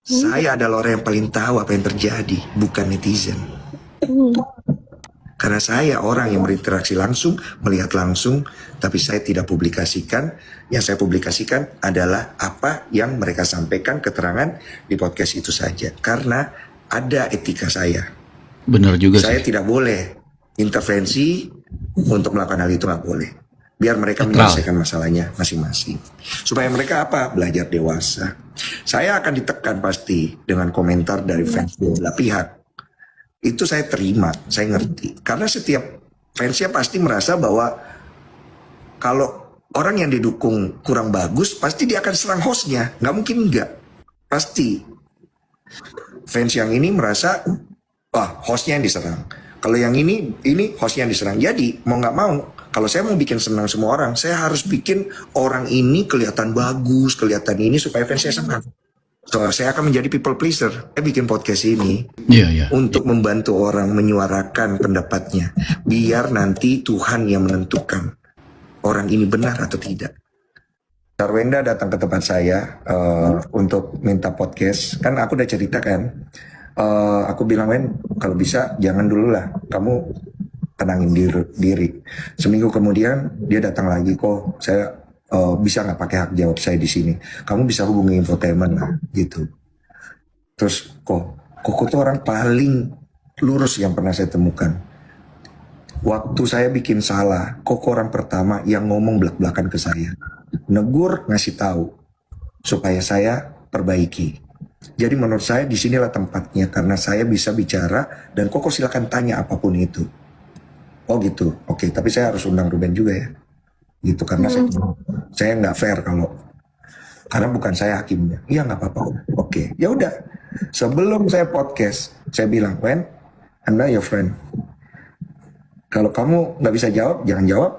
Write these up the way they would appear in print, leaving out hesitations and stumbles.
Saya adalah orang yang paling tahu apa yang terjadi, bukan netizen. Karena saya orang yang berinteraksi langsung, melihat langsung, tapi saya tidak publikasikan. Yang saya publikasikan adalah apa yang mereka sampaikan, keterangan di podcast itu saja. Karena ada etika saya. Benar juga Saya sih. tidak boleh intervensi untuk melakukan hal itu, nggak boleh. Biar mereka Netral. menyelesaikan masalahnya masing-masing. Supaya mereka apa? Belajar dewasa. Saya akan ditekan pasti dengan komentar dari fans belah pihak. Itu saya terima, saya ngerti. Karena setiap fansnya pasti merasa bahwa kalau orang yang didukung kurang bagus, pasti dia akan serang hostnya. Nggak mungkin enggak. Pasti. Fans yang ini merasa, wah hostnya yang diserang. Kalau yang ini hostnya yang diserang. Jadi mau nggak mau, kalau saya mau bikin senang semua orang, saya harus bikin orang ini kelihatan bagus, kelihatan ini supaya fansnya senang. So, saya akan menjadi people pleaser. Saya bikin podcast ini Iya. untuk membantu orang menyuarakan pendapatnya. Biar nanti Tuhan yang menentukan orang ini benar atau tidak. Sarwenda datang ke tempat saya untuk minta podcast. Kan aku udah cerita kan. Aku bilang, "Men, kalau bisa jangan dulu lah. Kamu tenangin diri." Seminggu kemudian dia datang lagi, "Kok saya bisa nggak pakai hak jawab saya di sini? Kamu bisa hubungi infotainment lah," gitu. Terus Koko tuh orang paling lurus yang pernah saya temukan. Waktu saya bikin salah, Koko orang pertama yang ngomong belak-belakan ke saya. Negur, ngasih tahu supaya saya perbaiki. Jadi menurut saya disinilah tempatnya karena saya bisa bicara dan Koko silakan tanya apapun itu. Oh gitu, oke. Tapi saya harus undang Ruben juga ya. Gitu karena saya nggak fair kalau karena bukan saya hakimnya. Iya nggak apa-apa. Oke, ya udah. Sebelum saya podcast, saya bilang, "Wen, Anda your friend. Kalau kamu nggak bisa jawab, jangan jawab.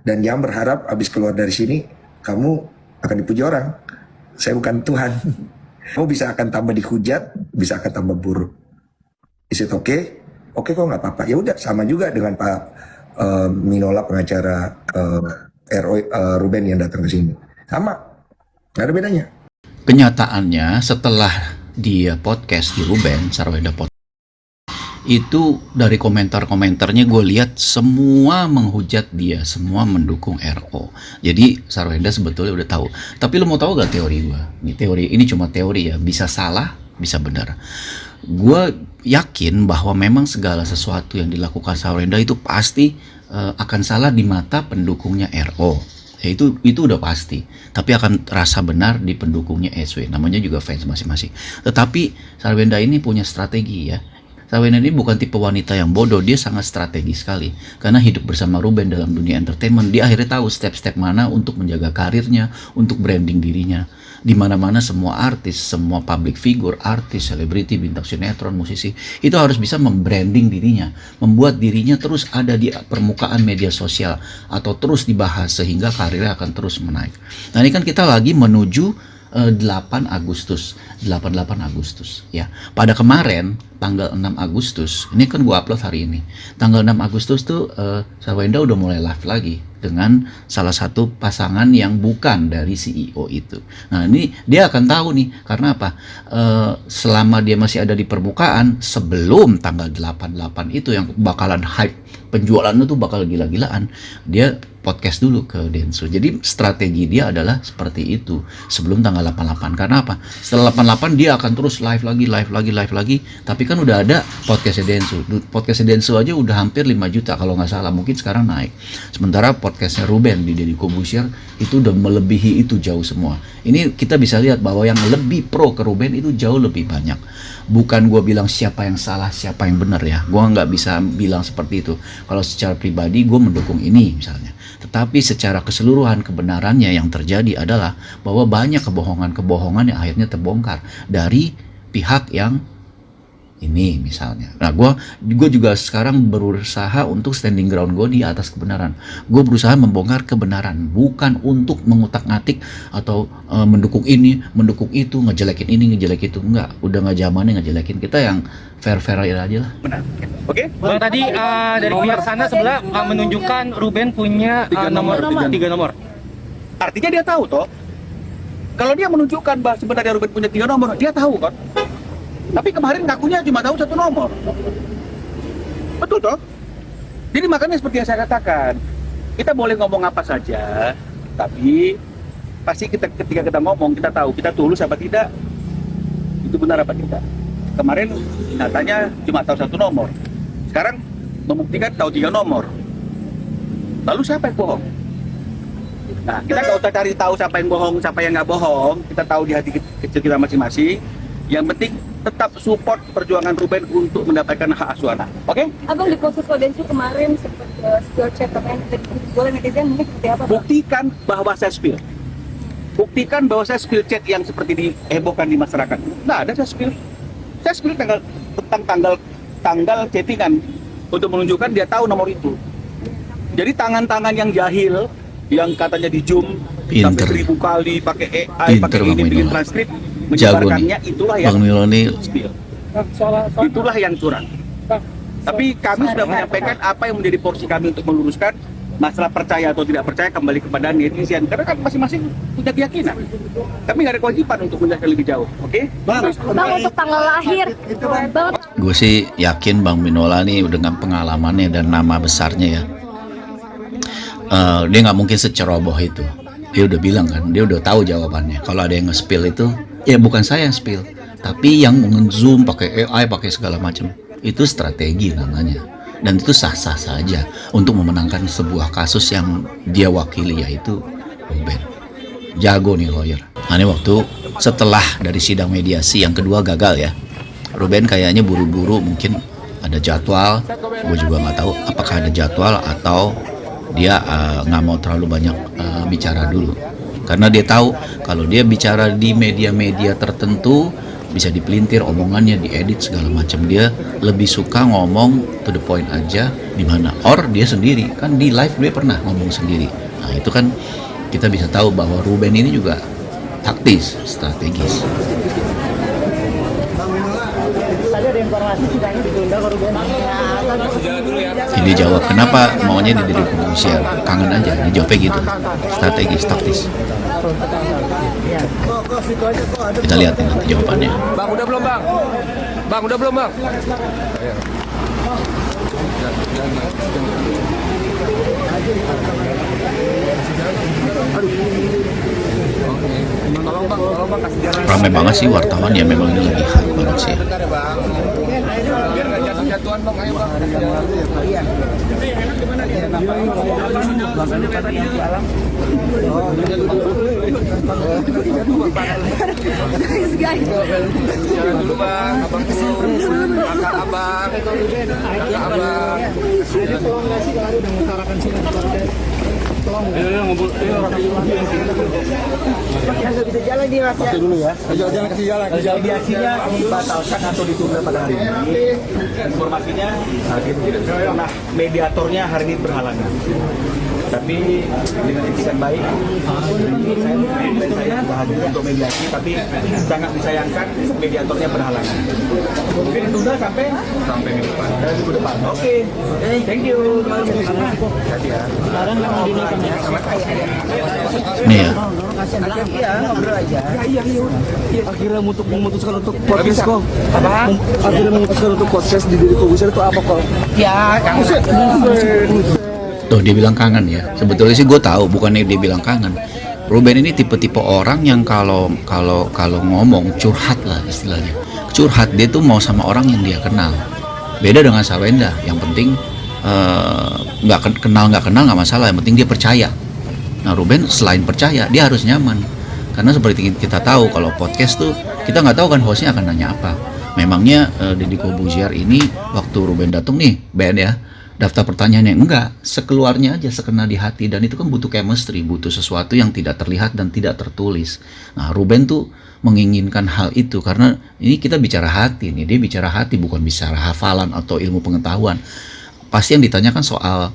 Dan jangan berharap abis keluar dari sini, kamu akan dipuji orang. Saya bukan Tuhan. Kamu bisa akan tambah dihujat, bisa akan tambah buruk. Is it okay? Oke kok nggak apa-apa. Ya udah, sama juga dengan Pak Minola pengacara Ruben yang datang ke sini. Sama, nggak ada bedanya. Kenyataannya setelah dia podcast di Ruben Sarwenda Podcast itu dari komentar-komentarnya gue lihat semua menghujat dia, semua mendukung RO. Jadi Sarwenda sebetulnya udah tahu. Tapi lo mau tahu gak teori gue? Ini cuma teori ya, bisa salah, bisa benar. Gue yakin bahwa memang segala sesuatu yang dilakukan Sarwenda itu pasti akan salah di mata pendukungnya RO. Ya itu udah pasti, tapi akan terasa benar di pendukungnya SW, namanya juga fans masing-masing. Tetapi Sarwenda ini punya strategi ya. Sarwenda ini bukan tipe wanita yang bodoh, dia sangat strategi sekali. Karena hidup bersama Ruben dalam dunia entertainment, dia akhirnya tahu step-step mana untuk menjaga karirnya, untuk branding dirinya. Di mana-mana semua artis, semua public figure, artis, selebriti, bintang sinetron, musisi, itu harus bisa membranding dirinya, membuat dirinya terus ada di permukaan media sosial atau terus dibahas sehingga karirnya akan terus menaik. Nah, ini kan kita lagi menuju 8 Agustus, 88 Agustus ya. Pada kemarin tanggal 6 Agustus, ini kan gua upload hari ini. Tanggal 6 Agustus tuh Sarwenda udah mulai live lagi dengan salah satu pasangan yang bukan dari CEO itu. Nah, ini dia akan tahu nih karena apa? Selama dia masih ada di permukaan sebelum tanggal 88 itu yang bakalan hype, penjualannya tuh bakal gila-gilaan. Dia podcast dulu ke Densu. Jadi strategi dia adalah seperti itu sebelum tanggal 88. Karena apa? Setelah 88 dia akan terus live lagi. Tapi kan udah ada podcastnya Densu. Podcastnya Densu aja udah hampir 5 juta kalau nggak salah. Mungkin sekarang naik. Sementara podcastnya Ruben di Deddy Corbuzier itu udah melebihi itu jauh semua. Ini kita bisa lihat bahwa yang lebih pro ke Ruben itu jauh lebih banyak. Bukan gue bilang siapa yang salah, siapa yang benar ya. Gue nggak bisa bilang seperti itu. Kalau secara pribadi gue mendukung ini misalnya. Tetapi secara keseluruhan kebenarannya yang terjadi adalah bahwa banyak kebohongan-kebohongan yang akhirnya terbongkar dari pihak yang ini misalnya. Nah, gue juga sekarang berusaha untuk standing ground gue di atas kebenaran. Gue berusaha membongkar kebenaran, bukan untuk mengutak-ngatik atau mendukung ini, mendukung itu, ngejelekin ini, ngejelekin itu. Enggak, udah nggak zamannya ngejelekin. Kita yang fair-fair aja lah. Benar. Oke. Bang, tadi dari pihak sana sebelah menunjukkan Ruben punya tiga nomor. Artinya dia tahu toh Kalau dia menunjukkan bahwa sebenarnya Ruben punya 3 nomor, dia tahu kan. Tapi kemarin ngakunya cuma tahu 1 nomor. Betul toh? Jadi makanya seperti yang saya katakan, kita boleh ngomong apa saja, tapi pasti ketika kita ngomong, kita tahu kita tulus apa tidak, itu benar apa tidak. Kemarin nyatanya cuma tahu 1 nomor, sekarang membuktikan tahu 3 nomor. Lalu siapa yang bohong? Nah, kita nggak usah cari tahu siapa yang bohong, siapa yang nggak bohong. Kita tahu di hati kecil kita masing-masing. Yang penting tetap support perjuangan Ruben untuk mendapatkan hak asuh anak. Oke? Abang di proses Kodensu kemarin sempat spill chat katanya boleh netizen mungkin seperti apa? Bang? Buktikan bahwa saya spill. Buktikan bahwa saya spill chat yang seperti dihebohkan di masyarakat. Nggak ada saya spill. Saya spill tanggal chattingan untuk menunjukkan dia tahu nomor itu. Jadi tangan-tangan yang jahil, yang katanya di zoom Pinter. sampai 1000 kali pakai AI, Pinter, pakai Bang ini bikin Mino. transkrip, Jago menyebarkannya nih. itulah yang Bang Milo nih spill. Itulah yang curang. Tapi kami sudah menyampaikan apa yang menjadi porsi kami untuk meluruskan masalah percaya atau tidak percaya kembali kepada netizen. Karena kan masing-masing punya keyakinan. Kami nggak ada kewajiban untuk menjelaskan lebih jauh. Oke? Bang untuk tanggal lahir, Bang gue sih yakin Bang Minola nih dengan pengalamannya dan nama besarnya ya, dia nggak mungkin seceroboh itu. Dia udah bilang kan, dia udah tahu jawabannya. Kalau ada yang nge-spill itu, ya bukan saya yang spill, tapi yang nge-zoom pakai AI, pakai segala macam. Itu strategi namanya. Dan itu sah-sah saja untuk memenangkan sebuah kasus yang dia wakili, yaitu Ruben. Jago nih lawyer. Nah, ini waktu setelah dari sidang mediasi yang kedua gagal ya, Ruben kayaknya buru-buru, mungkin ada jadwal. Gue juga nggak tahu apakah ada jadwal atau dia nggak mau terlalu banyak bicara dulu, karena dia tahu kalau dia bicara di media-media tertentu bisa dipelintir omongannya, diedit segala macam. Dia lebih suka ngomong to the point aja, di mana dia sendiri kan di live dia pernah ngomong sendiri. Nah itu kan kita bisa tahu bahwa Ruben ini juga taktis, strategis. Jadi jawab kenapa maunya di diri Kobusier, kangen aja, dijawabnya gitu, strategis, taktis. Kita lihat nih nanti jawabannya. Bang, udah belum bang? Bang, udah belum bang? Tolong bang, kasih jalan. Ramai banget sih wartawan ya, memang ini lagi hot banget sih. Biar nggak jatuh-jatuhan bang, ayo bang. Jalan dulu bang, abang dulu. Kakak abang. Kakak abang. Ayo ngumpul. Bisa jalan di Mas ya. Dulu ya. Jalan kasih jalan. Mediasinya dibatalkan atau ditunda pada hari ini. Informasinya nah, mediatornya hari ini berhalangan. Tapi dengan etikat baik, saya bahagia untuk mediasi, tapi sangat disayangkan mediatornya berhalangan. Mungkin ditunda sampai minggu depan. Oke, thank you. Hati ya. Nih ya, Iya, ngobrol aja. Akhirnya memutuskan untuk podcast kok. Akhirnya memutuskan untuk podcast di diri Kobusier itu apa kok? Ya, kamu tuh dia bilang kangen ya. Sebetulnya sih gue tahu, bukannya dia bilang kangen. Ruben ini tipe-tipe orang yang kalau ngomong curhat lah istilahnya. Curhat, dia tuh mau sama orang yang dia kenal. Beda dengan Sarwenda, yang penting nggak kenal nggak masalah, yang penting dia percaya. Nah Ruben selain percaya, dia harus nyaman. Karena seperti kita tahu kalau podcast tuh kita nggak tahu kan hostnya akan nanya apa. Memangnya Deddy Kobusier ini waktu Ruben datang nih band ya, daftar pertanyaannya enggak, sekeluarnya aja, sekena di hati. Dan itu kan butuh chemistry, butuh sesuatu yang tidak terlihat dan tidak tertulis. Nah Ruben tuh menginginkan hal itu karena ini kita bicara hati nih, dia bicara hati bukan bicara hafalan atau ilmu pengetahuan. Pasti yang ditanyakan soal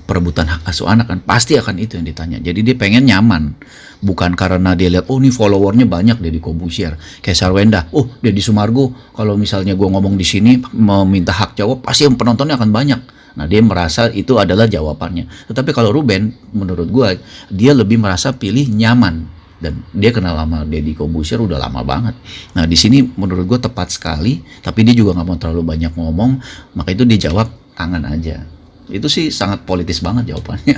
perebutan hak asuh anak kan, pasti akan itu yang ditanya. Jadi dia pengen nyaman, bukan karena dia lihat oh ini followernya banyak Deddy Kobusier kayak Sarwenda, oh Deddy Sumargo kalau misalnya gue ngomong di sini meminta hak jawab pasti yang penontonnya akan banyak. Nah, dia merasa itu adalah jawabannya. Tetapi kalau Ruben, menurut gua, dia lebih merasa pilih nyaman. Dan dia kenal sama Deddy Corbuzier udah lama banget. Nah, di sini menurut gua tepat sekali, tapi dia juga nggak mau terlalu banyak ngomong, maka itu dia jawab tangan aja. Itu sih sangat politis banget jawabannya.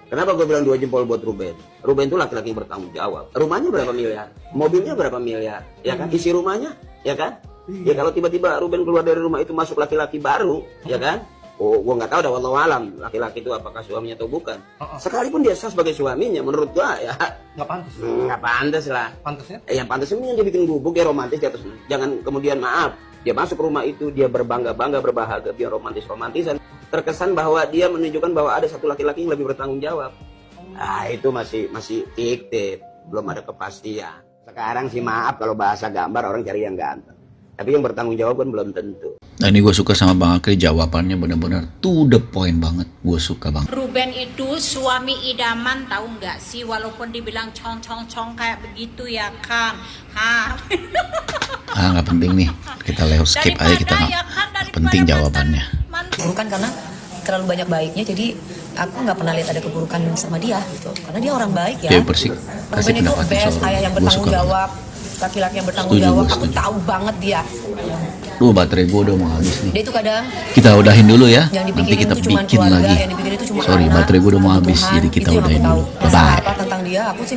Kenapa gue bilang 2 jempol buat Ruben? Ruben itu laki-laki yang bertanggung jawab. Rumahnya berapa miliar? Mobilnya berapa miliar? Ya kan? Isi rumahnya, ya kan? Ya kalau tiba-tiba Ruben keluar dari rumah itu masuk laki-laki baru, ya kan? Oh, gue nggak tahu dah, wallahu alam laki-laki itu apakah suaminya atau bukan. Sekalipun dia sah sebagai suaminya, menurut gua ya Nggak pantas. nggak pantas lah. Pantasnya? Yang pantas ini yang dia bikin gubuk, dia romantis di atas. Jangan kemudian maaf, dia masuk rumah itu dia berbangga-bangga, berbahagia, dia romantis-romantisan. Terkesan bahwa dia menunjukkan bahwa ada satu laki-laki yang lebih bertanggung jawab. Nah, itu masih fiktif, belum ada kepastian. Sekarang sih maaf kalau bahasa gambar orang cari yang ganteng. Tapi yang bertanggung jawab kan belum tentu. Nah, ini gue suka sama Bang Akri, jawabannya benar-benar to the point banget. Gue suka Bang. Ruben itu suami idaman, tahu nggak sih? Walaupun dibilang cong kayak begitu ya kan. Nggak penting nih. Kita lewat skip aja, kita nggak penting jawabannya. Bukan karena terlalu banyak baiknya, jadi aku nggak pernah lihat ada keburukan sama dia gitu. Karena dia orang baik ya. Dia bersih. Kasih Ruben itu pendapatnya best, soal ayah yang Gue bertanggung suka jawab, laki-laki yang bertanggung Setuju, jawab. gue Aku setuju. tahu banget dia. Duh, baterai gue udah mau habis nih. Dia itu kadang Kita udahin dulu ya. yang Nanti dipikirin kita itu cuma bikin keluarga, lagi. yang dipikirin itu cuma Sorry, anak, baterai gue udah mau habis. kebutuhan. Jadi kita Itu yang aku udahin tahu. dulu. Masalah Bye. apa tentang dia, aku sih